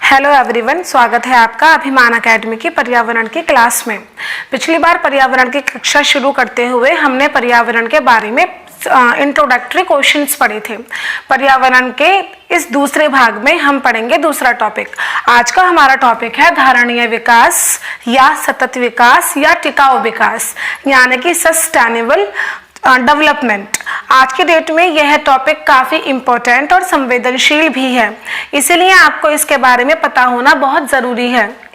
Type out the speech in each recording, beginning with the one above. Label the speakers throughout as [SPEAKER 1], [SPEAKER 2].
[SPEAKER 1] Hello everyone, स्वागत है आपका अभिमान अकेडमी की पर्यावरण की क्लास में। पिछली बार पर्यावरण की कक्षा शुरू करते हुए हमने पर्यावरण के बारे में इंट्रोडक्टरी क्वेश्चंस पढ़े थे। पर्यावरण के इस दूसरे भाग में हम पढ़ेंगे दूसरा टॉपिक। आज का हमारा टॉपिक है धारणीय विकास या सतत विकास या टिकाऊ विकास, यानी कि सस्टेनेबल डेवलपमेंट। आज के डेट में यह टॉपिक काफ़ी इम्पोर्टेंट और संवेदनशील भी है, इसीलिए आपको इसके बारे में पता होना बहुत ज़रूरी है।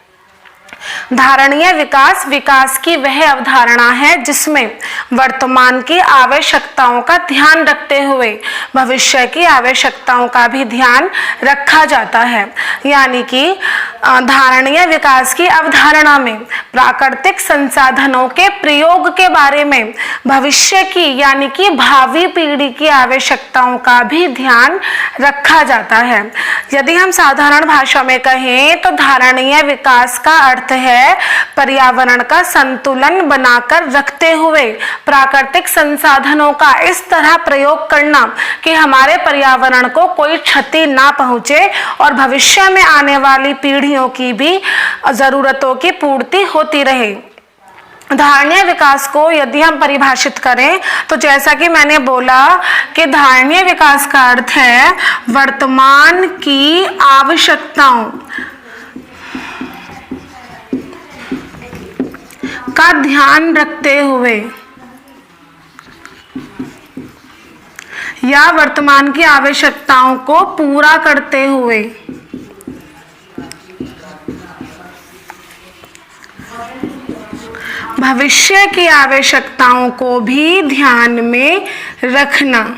[SPEAKER 1] धारणीय विकास विकास की वह अवधारणा है जिसमें वर्तमान की आवश्यकताओं का ध्यान रखते हुए भविष्य की आवश्यकताओं का भी ध्यान रखा जाता है। यानी कि धारणीय विकास की अवधारणा में प्राकृतिक संसाधनों के प्रयोग के बारे में भविष्य की यानी कि भावी पीढ़ी की आवश्यकताओं का भी ध्यान रखा जाता है। यदि हम साधारण भाषा में कहें तो धारणीय विकास का अर्थ है पर्यावरण का संतुलन बनाकर रखते हुए प्राकृतिक संसाधनों का इस तरह प्रयोग करना कि हमारे पर्यावरण को कोई क्षति ना पहुंचे और भविष्य में आने वाली पीढ़ियों की भी जरूरतों की पूर्ति होती रहे। धारणीय विकास को यदि हम परिभाषित करें तो जैसा कि मैंने बोला कि धारणीय विकास का अर्थ है वर्तमान की आवश्यकताओं का ध्यान रखते हुए या वर्तमान की आवश्यकताओं को पूरा करते हुए भविष्य की आवश्यकताओं को भी ध्यान में रखना।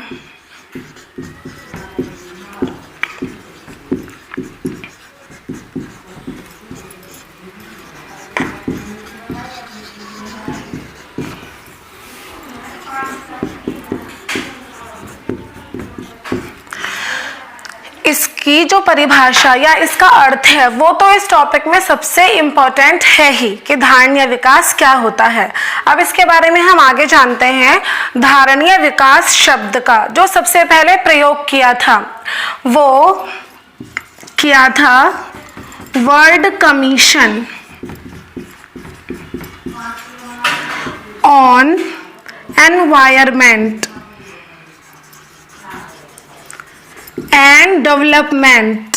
[SPEAKER 1] इसकी जो परिभाषा या इसका अर्थ है वो तो इस टॉपिक में सबसे इम्पोर्टेंट है ही कि धारणीय विकास क्या होता है। अब इसके बारे में हम आगे जानते हैं। धारणीय विकास शब्द का जो सबसे पहले प्रयोग किया था वो किया था world commission on environment and development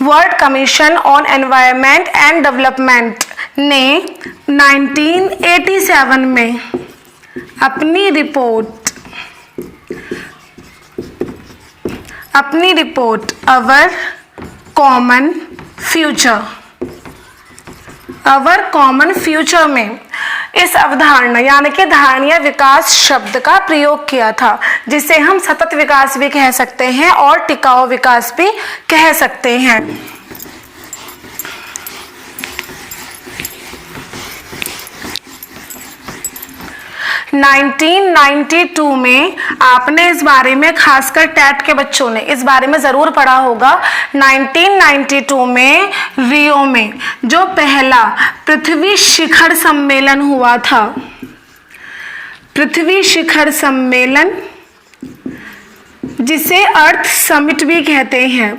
[SPEAKER 1] world commission on environment and development ने 1987 में अपनी रिपोर्ट अवर कॉमन फ्यूचर में इस अवधारणा यानी कि धारणीय विकास शब्द का प्रयोग किया था, जिसे हम सतत विकास भी कह सकते हैं और टिकाऊ विकास भी कह सकते हैं। (1992) में आपने इस बारे में खासकर टैट के बच्चों ने इस बारे में जरूर पढ़ा होगा। 1992 में रियो में जो पहला पृथ्वी शिखर सम्मेलन हुआ था, पृथ्वी शिखर सम्मेलन जिसे अर्थ समिट भी कहते हैं,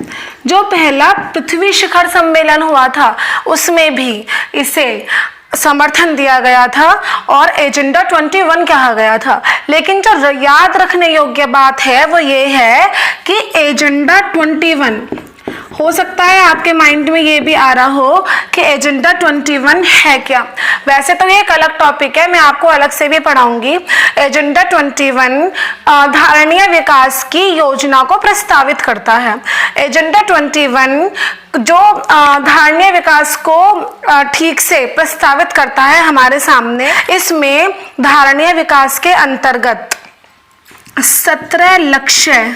[SPEAKER 1] जो पहला पृथ्वी शिखर सम्मेलन हुआ था उसमें भी इसे समर्थन दिया गया था और एजेंडा 21 कहा गया था। लेकिन जो याद रखने योग्य बात है वो ये है कि एजेंडा 21, हो सकता है आपके माइंड में ये भी आ रहा हो कि एजेंडा 21 है क्या। वैसे तो ये एक अलग टॉपिक है, मैं आपको अलग से भी पढ़ाऊंगी। एजेंडा 21 धारणीय विकास की योजना को प्रस्तावित करता है। एजेंडा 21 जो धारणीय विकास को ठीक से प्रस्तावित करता है हमारे सामने, इसमें धारणीय विकास के अंतर्गत 17 लक्ष्य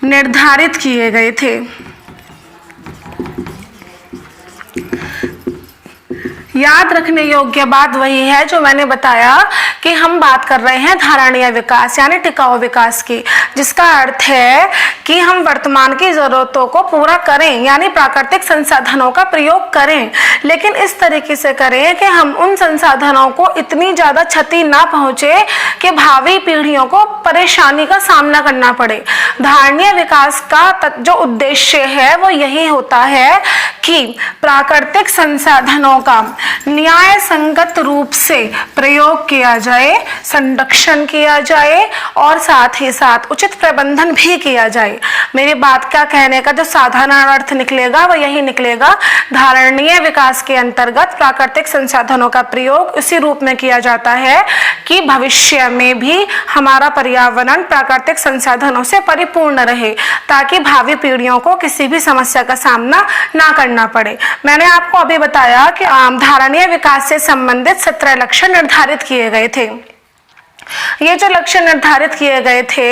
[SPEAKER 1] निर्धारित किए गए थे। याद रखने योग्य बात वही है जो मैंने बताया कि हम बात कर रहे हैं धारणीय विकास यानी टिकाऊ विकास की, जिसका अर्थ है कि हम वर्तमान की जरूरतों को पूरा करें यानी प्राकृतिक संसाधनों का प्रयोग करें, लेकिन इस तरीके से करें कि हम उन संसाधनों को इतनी ज्यादा क्षति ना पहुंचे कि भावी पीढ़ियों को परेशानी का सामना करना पड़े। धारणीय विकास का जो उद्देश्य है वो यही होता है कि प्राकृतिक संसाधनों का न्याय संगत रूप से प्रयोग किया जाए, संरक्षण किया जाए और साथ ही साथ उचित प्रबंधन भी किया जाए। मेरी बात का कहने का जो साधारण अर्थ निकलेगा वो यही निकलेगा, धारणीय विकास के अंतर्गत प्राकृतिक संसाधनों का प्रयोग उसी रूप में किया जाता है कि भविष्य में भी हमारा पर्यावरण प्राकृतिक संसाधनों से परिपूर्ण रहे, ताकि भावी पीढ़ियों को किसी भी समस्या का सामना ना करना पड़े। मैंने आपको अभी बताया कि धारणीय विकास से संबंधित 17 लक्ष्य निर्धारित किए गए थे। ये जो लक्ष्य निर्धारित किए गए थे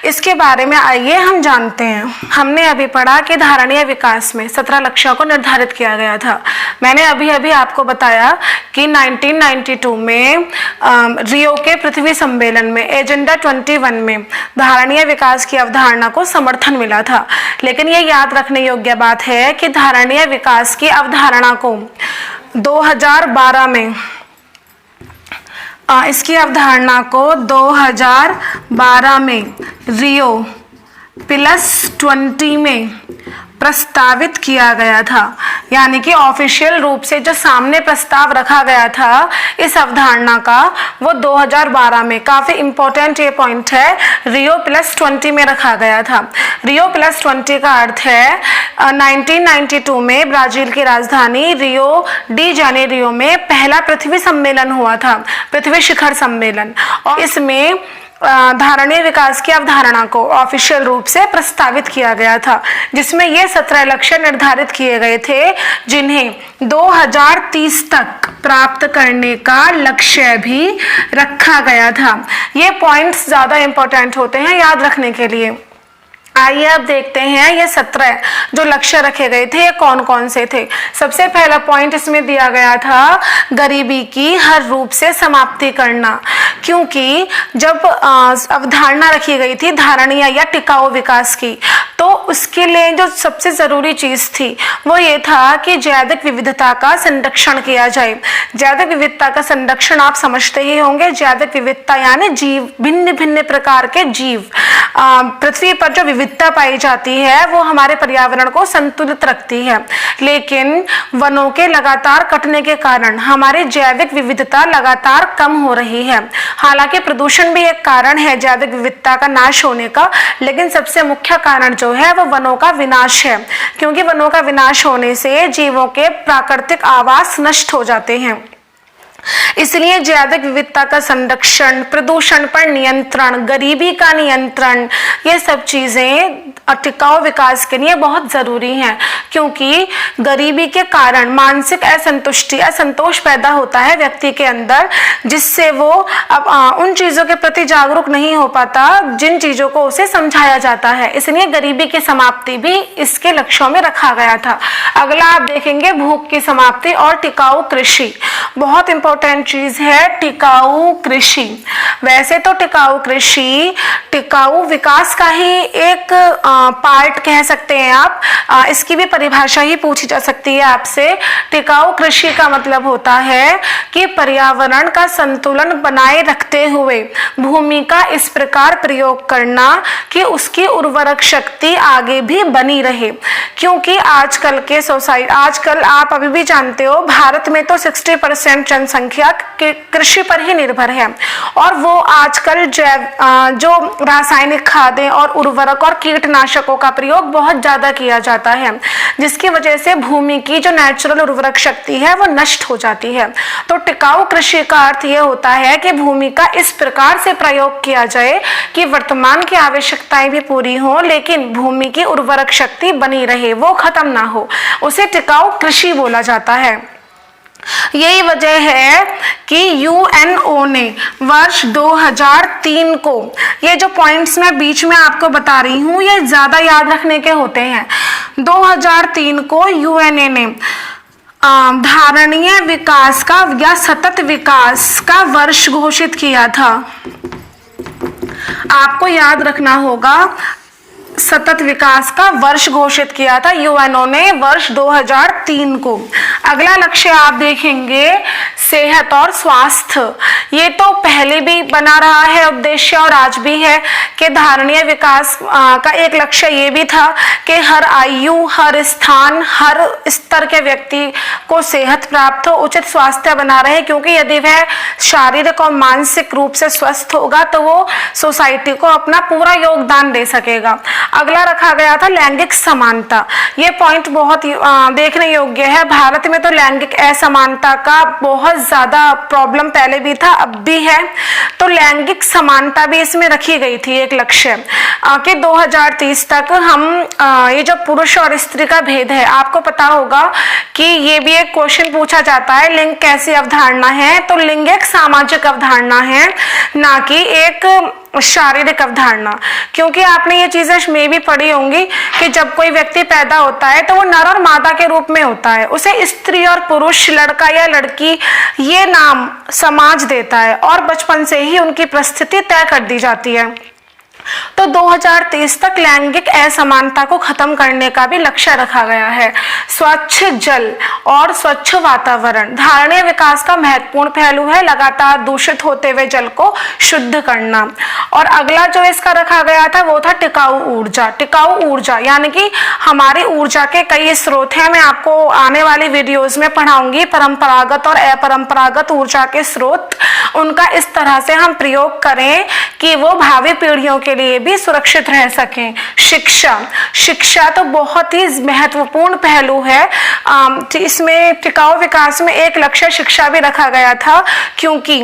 [SPEAKER 1] इसके बारे में आइए हम जानते हैं। हमने अभी पढ़ा कि धारणीय विकास में 17 लक्ष्यों को निर्धारित किया गया था। मैंने अभी आपको बताया कि 1992 में रियो के पृथ्वी सम्मेलन में एजेंडा 21 में धारणीय विकास की अवधारणा को समर्थन मिला था। लेकिन ये याद रखने योग्य बात है कि धारणीय विकास की अवधारणा को 2012 में इसकी अवधारणा को 2012 में रियो +20 में प्रस्तावित किया गया था, यानी कि ऑफिशियल रूप से जो सामने प्रस्ताव रखा गया था इस अवधारणा का वो 2012 में, काफी इंपॉर्टेंट ये पॉइंट है, रियो +20 में रखा गया था। रियो +20 का अर्थ है 1992 में ब्राजील की राजधानी रियो डी जेनेरियो में पहला पृथ्वी सम्मेलन हुआ था, पृथ्वी शिखर सम्मेलन, और इसमें धारणीय विकास की अवधारणा को ऑफिशियल रूप से प्रस्तावित किया गया था, जिसमें ये 17 लक्ष्य निर्धारित किए गए थे जिन्हें 2030 तक प्राप्त करने का लक्ष्य भी रखा गया था। ये पॉइंट्स ज्यादा इंपॉर्टेंट होते हैं याद रखने के लिए। आइए अब देखते हैं ये 17 जो लक्ष्य रखे गए थे ये कौन कौन से थे। सबसे पहला पॉइंट इसमें दिया गया था गरीबी की हर रूप से समाप्ति करना, क्योंकि जब अवधारणा रखी गई थी धारणीय या टिकाऊ विकास की, तो उसके लिए जो सबसे जरूरी चीज थी वो ये था कि जैविक विविधता का संरक्षण किया जाए। जैविक विविधता का संरक्षण आप समझते ही होंगे, जैविक विविधता यानी जीव, भिन्न भिन्न प्रकार के जीव, पृथ्वी पर जो विविधता पाई जाती है वो हमारे पर्यावरण को संतुलित रखती है, लेकिन वनों के लगातार कटने के कारण हमारी जैविक विविधता लगातार कम हो रही है। हालांकि प्रदूषण भी एक कारण है जैविक विविधता का नाश होने का, लेकिन सबसे मुख्य कारण जो है वो वनों का विनाश है, क्योंकि वनों का विनाश होने से जीवों के प्राकृतिक आवास नष्ट हो जाते हैं। इसलिए जैविक विविधता का संरक्षण, प्रदूषण पर नियंत्रण, गरीबी का नियंत्रण, ये सब चीजें टिकाऊ विकास के लिए बहुत जरूरी हैं, क्योंकि गरीबी के कारण मानसिक असंतोष पैदा होता है व्यक्ति के अंदर, जिससे वो अब उन चीजों के प्रति जागरूक नहीं हो पाता जिन चीजों को उसे समझाया जाता है। इसलिए गरीबी की समाप्ति भी इसके लक्ष्यों में रखा गया था। अगला आप देखेंगे भूख की समाप्ति और टिकाऊ कृषि। बहुत इंपॉर्टेंट चीज है टिकाऊ कृषि। वैसे तो टिकाऊ कृषि टिकाऊ विकास का ही एक पार्ट कह सकते हैं आप, इसकी भी परिभाषा ही पूछी जा सकती है आपसे। टिकाऊ कृषि का मतलब होता है कि पर्यावरण का संतुलन बनाए रखते हुए भूमि का इस प्रकार प्रयोग करना कि उसकी उर्वरक शक्ति आगे भी बनी रहे, क्योंकि आजकल आप अभी भी जानते हो भारत में तो 60% जनसंख्या कृषि पर ही निर्भर है, और वो आजकल जो रासायनिक खादें और उर्वरक और कीटनाशकों का प्रयोग बहुत ज्यादा किया जाता है, जिसकी वजह से भूमि की जो नेचुरल उर्वरक शक्ति है वो नष्ट हो जाती है। तो टिकाऊ कृषि का अर्थ ये होता है कि भूमि का इस प्रकार से प्रयोग किया जाए कि वर्तमान की आवश्यकताएं भी पूरी हो, लेकिन भूमि की उर्वरक शक्ति बनी रहे, वो खत्म ना हो, उसे टिकाऊ कृषि बोला जाता है। यही वजह है कि यूएनओ ने वर्ष 2003 को, ये जो पॉइंट्स मैं बीच में आपको बता रही हूँ ये ज्यादा याद रखने के होते हैं, 2003 को यूएनए ने धारणीय विकास का या सतत विकास का वर्ष घोषित किया था? आपको याद रखना होगा, सतत विकास का वर्ष घोषित किया था यूएनओ ने वर्ष 2003 को। अगला लक्ष्य आप देखेंगे सेहत और स्वास्थ्य। ये तो पहले भी बना रहा है उद्देश्य और आज भी है कि धारणीय विकास का एक लक्ष्य ये भी था कि हर आयु, हर स्थान, हर स्तर के व्यक्ति को सेहत प्राप्त हो, उचित स्वास्थ्य बना रहे, क्योंकि यदि वह शारीरिक और मानसिक रूप से स्वस्थ होगा तो वो सोसाइटी को अपना पूरा योगदान दे सकेगा। अगला रखा गया था लैंगिक समानता। ये पॉइंट बहुत देखने योग्य है। भारत में तो लैंगिक असमानता का बहुत ज्यादा प्रॉब्लम पहले भी था, अब भी है, तो लैंगिक समानता भी इसमें रखी गई थी एक लक्ष्य कि 2030 तक हम ये जो पुरुष और स्त्री का भेद है, आपको पता होगा कि ये भी एक क्वेश्चन पूछा जाता है, लिंग कैसी अवधारणा है? तो लिंग एक सामाजिक अवधारणा है, ना कि एक शारीरिक अवधारणा। क्योंकि आपने ये चीजें में भी पढ़ी होंगी कि जब कोई व्यक्ति पैदा होता है तो वो नर और मादा के रूप में होता है, उसे स्त्री और पुरुष, लड़का या लड़की ये नाम समाज देता है और बचपन से ही उनकी परिस्थिति तय कर दी जाती है। तो 2030 तक लैंगिक असमानता को खत्म करने का भी लक्ष्य रखा गया है। स्वच्छ जल और स्वच्छ वातावरण धारणीय विकास का महत्वपूर्ण पहलू है, लगातार दूषित होते हुए जल को शुद्ध करना। और अगला जो इसका रखा गया था वो था टिकाऊ ऊर्जा। टिकाऊ ऊर्जा यानी कि हमारी ऊर्जा के कई स्रोत हैं, मैं आपको आने वाली वीडियोज में पढ़ाऊंगी परंपरागत और अपरंपरागत ऊर्जा के स्रोत, उनका इस तरह से हम प्रयोग करें कि वो भावी पीढ़ियों के लिए भी सुरक्षित रह सकें। शिक्षा तो बहुत ही महत्वपूर्ण पहलू है। इसमें टिकाऊ विकास में एक लक्ष्य शिक्षा भी रखा गया था, क्योंकि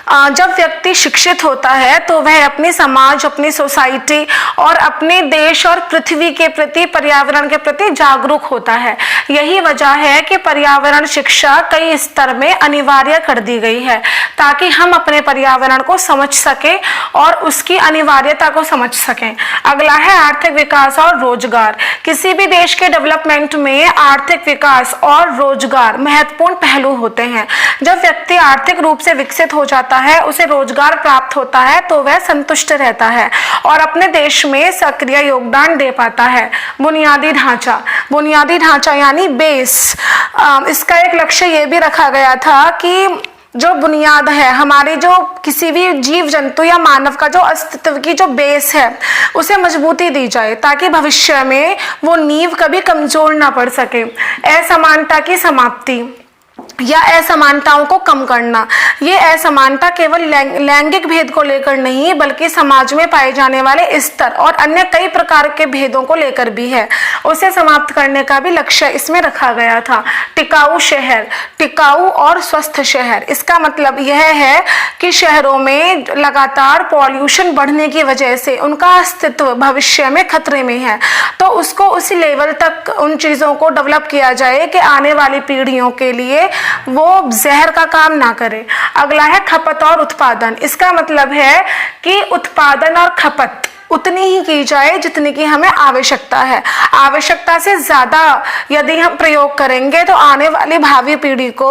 [SPEAKER 1] जब व्यक्ति शिक्षित होता है तो वह अपने समाज, अपनी सोसाइटी और अपने देश और पृथ्वी के प्रति, पर्यावरण के प्रति जागरूक होता है। यही वजह है कि पर्यावरण शिक्षा कई स्तर में अनिवार्य कर दी गई है, ताकि हम अपने पर्यावरण को समझ सकें और उसकी अनिवार्यता को समझ सकें। अगला है आर्थिक विकास और रोजगार। किसी भी देश के डेवलपमेंट में आर्थिक विकास और रोजगार महत्वपूर्ण पहलू होते हैं। जब व्यक्ति आर्थिक रूप से विकसित हो जाता है, उसे रोजगार प्राप्त होता है, तो वह संतुष्ट रहता है और अपने देश में सक्रिय योगदान दे पाता है। बुनियादी ढांचा यानी बेस, इसका एक लक्ष्य ये भी रखा गया था कि जो बुनियाद है हमारे, जो किसी भी जीव जंतु या मानव का जो अस्तित्व की जो बेस है, उसे मजबूती दी जाए ताकि भविष्य में वो नींव कभी कमजोर ना पड़ सके। असमानता की समाप्ति या असमानताओं को कम करना, ये असमानता केवल लैंगिक भेद को लेकर नहीं बल्कि समाज में पाए जाने वाले स्तर और अन्य कई प्रकार के भेदों को लेकर भी है। उसे समाप्त करने का भी लक्ष्य इसमें रखा गया था। टिकाऊ शहर, टिकाऊ और स्वस्थ शहर, इसका मतलब यह है कि शहरों में लगातार पॉल्यूशन बढ़ने की वजह से उनका अस्तित्व भविष्य में खतरे में है, तो उसको उसी लेवल तक उन चीज़ों को डेवलप किया जाए कि आने वाली पीढ़ियों के लिए वो जहर का काम ना करे। अगला है खपत और उत्पादन। इसका मतलब है कि उत्पादन और खपत उतनी ही की जाए जितनी की हमें आवश्यकता है। आवश्यकता से ज्यादा यदि हम प्रयोग करेंगे तो आने वाली भावी पीढ़ी को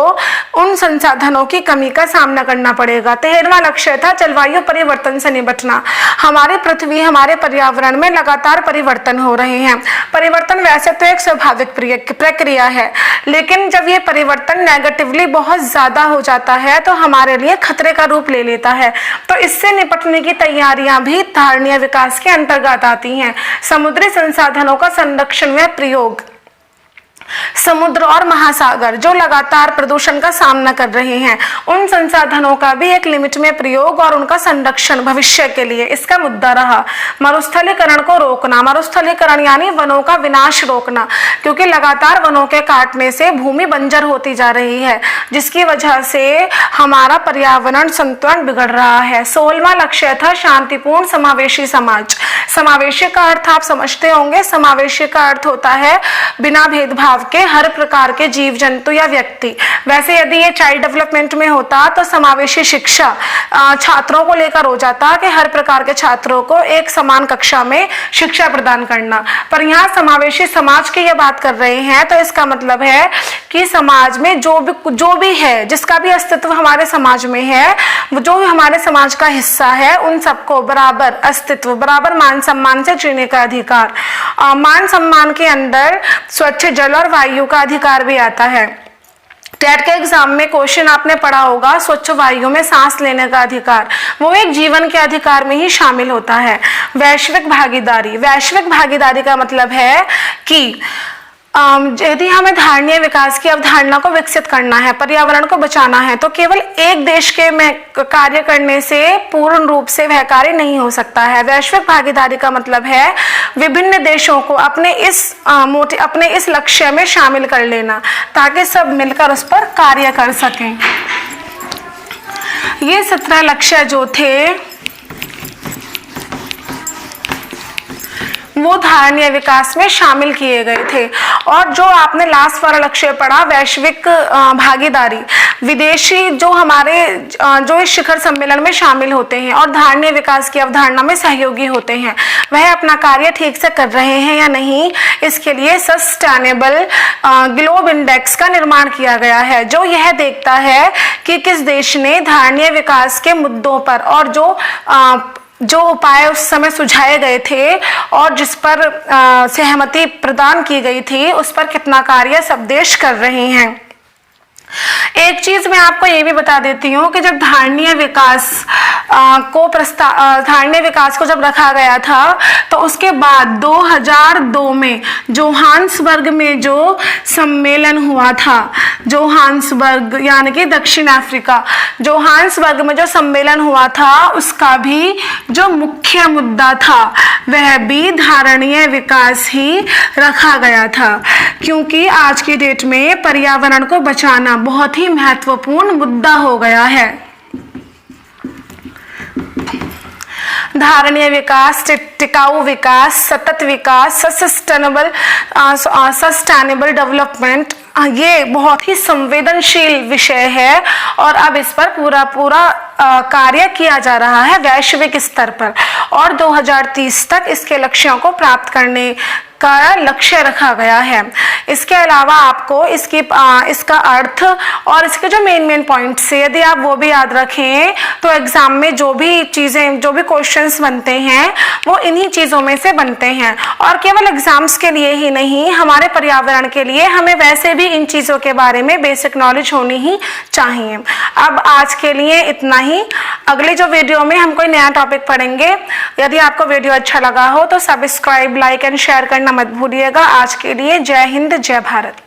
[SPEAKER 1] उन संसाधनों की कमी का सामना करना पड़ेगा। 13वां लक्ष्य था जलवायु परिवर्तन से निपटना। हमारी पृथ्वी, हमारे पर्यावरण में लगातार परिवर्तन हो रहे हैं। परिवर्तन वैसे तो एक स्वाभाविक प्रक्रिया है, लेकिन जब ये परिवर्तन नेगेटिवली बहुत ज्यादा हो जाता है तो हमारे लिए खतरे का रूप ले लेता है। तो इससे निपटने की तैयारियां भी धारणीय विकास के अंतर्गत आती हैं। समुद्री संसाधनों का संरक्षण व प्रयोग। समुद्र और महासागर जो लगातार प्रदूषण का सामना कर रहे हैं, उन संसाधनों का भी एक लिमिट में प्रयोग और उनका संरक्षण भविष्य के लिए इसका मुद्दा रहा। मरुस्थलीकरण को रोकना। मरुस्थलीकरण यानी वनों का विनाश रोकना, क्योंकि लगातार वनों के काटने से भूमि बंजर होती जा रही है, जिसकी वजह से हमारा पर्यावरण संतुलन बिगड़ रहा है। 16वां लक्ष्य था शांतिपूर्ण समावेशी समाज। समावेशी का अर्थ आप समझते होंगे। समावेशी का अर्थ होता है बिना भेदभाव स्वभाव के हर प्रकार के जीव जंतु या व्यक्ति। वैसे यदि ये चाइल्ड डेवलपमेंट में होता तो समावेशी शिक्षा छात्रों को लेकर हो जाता कि हर प्रकार के छात्रों को एक समान कक्षा में शिक्षा प्रदान करना, पर यहाँ समावेशी समाज की ये बात कर रहे हैं, तो इसका मतलब है कि समाज में जो भी है, जिसका भी अस्तित्व हमारे समाज में है, जो भी हमारे समाज का हिस्सा है, उन सबको बराबर अस्तित्व, बराबर मान सम्मान से जीने का अधिकार। मान सम्मान के अंदर स्वच्छ जल और वायु का अधिकार भी आता है। टेट के एग्जाम में क्वेश्चन आपने पढ़ा होगा, स्वच्छ वायु में सांस लेने का अधिकार, वो एक जीवन के अधिकार में ही शामिल होता है। वैश्विक भागीदारी, वैश्विक भागीदारी का मतलब है कि यदि हमें धारणीय विकास की अवधारणा को विकसित करना है, पर्यावरण को बचाना है, तो केवल एक देश के में कार्य करने से पूर्ण रूप से वह कार्य नहीं हो सकता है। वैश्विक भागीदारी का मतलब है विभिन्न देशों को अपने इस लक्ष्य में शामिल कर लेना, ताकि सब मिलकर उस पर कार्य कर सकें। ये 17 लक्ष्य जो थे वो धारणीय विकास में शामिल किए गए थे। और जो आपने लास्ट वाला लक्ष्य पढ़ा, वैश्विक भागीदारी, विदेशी जो इस शिखर सम्मेलन में शामिल होते हैं और धारणीय विकास की अवधारणा में सहयोगी होते हैं, वह अपना कार्य ठीक से कर रहे हैं या नहीं, इसके लिए सस्टेनेबल ग्लोब इंडेक्स का निर्माण किया गया है, जो यह देखता है कि किस देश ने धारणीय विकास के मुद्दों पर और जो उपाय उस समय सुझाए गए थे और जिस पर सहमति प्रदान की गई थी, उस पर कितना कार्य सब देश कर रहे हैं। एक चीज मैं आपको ये भी बता देती हूँ कि जब धारणीय विकास को जब रखा गया था, तो उसके बाद 2002 में जोहान्सबर्ग में जो सम्मेलन हुआ था, जोहान्सबर्ग यानी कि दक्षिण अफ्रीका, जोहान्सबर्ग में जो सम्मेलन हुआ था, उसका भी जो मुख्य मुद्दा था वह भी धारणीय विकास ही रखा गया था, क्योंकि आज की डेट में पर्यावरण को बचाना बहुत ही महत्वपूर्ण मुद्दा हो गया है। धारणीय विकास, टिकाऊ विकास, सतत विकास, सस्टेनेबल डेवलपमेंट, ये बहुत ही संवेदनशील विषय है और अब इस पर पूरा कार्य किया जा रहा है वैश्विक स्तर पर, और 2030 तक इसके लक्ष्यों को प्राप्त करने का लक्ष्य रखा गया है। इसके अलावा आपको इसका अर्थ और इसके जो मेन पॉइंट्स है, यदि आप वो भी याद रखें, तो एग्जाम में जो भी क्वेश्चंस बनते हैं वो इन्हीं चीज़ों में से बनते हैं। और केवल एग्जाम्स के लिए ही नहीं, हमारे पर्यावरण के लिए हमें वैसे भी इन चीज़ों के बारे में बेसिक नॉलेज होनी ही चाहिए। अब आज के लिए इतना ही। अगले जो वीडियो में हम कोई नया टॉपिक पढ़ेंगे। यदि आपको वीडियो अच्छा लगा हो तो सब्सक्राइब, लाइक एंड शेयर करना मत भूलिएगा। आज के लिए जय हिंद, जय भारत।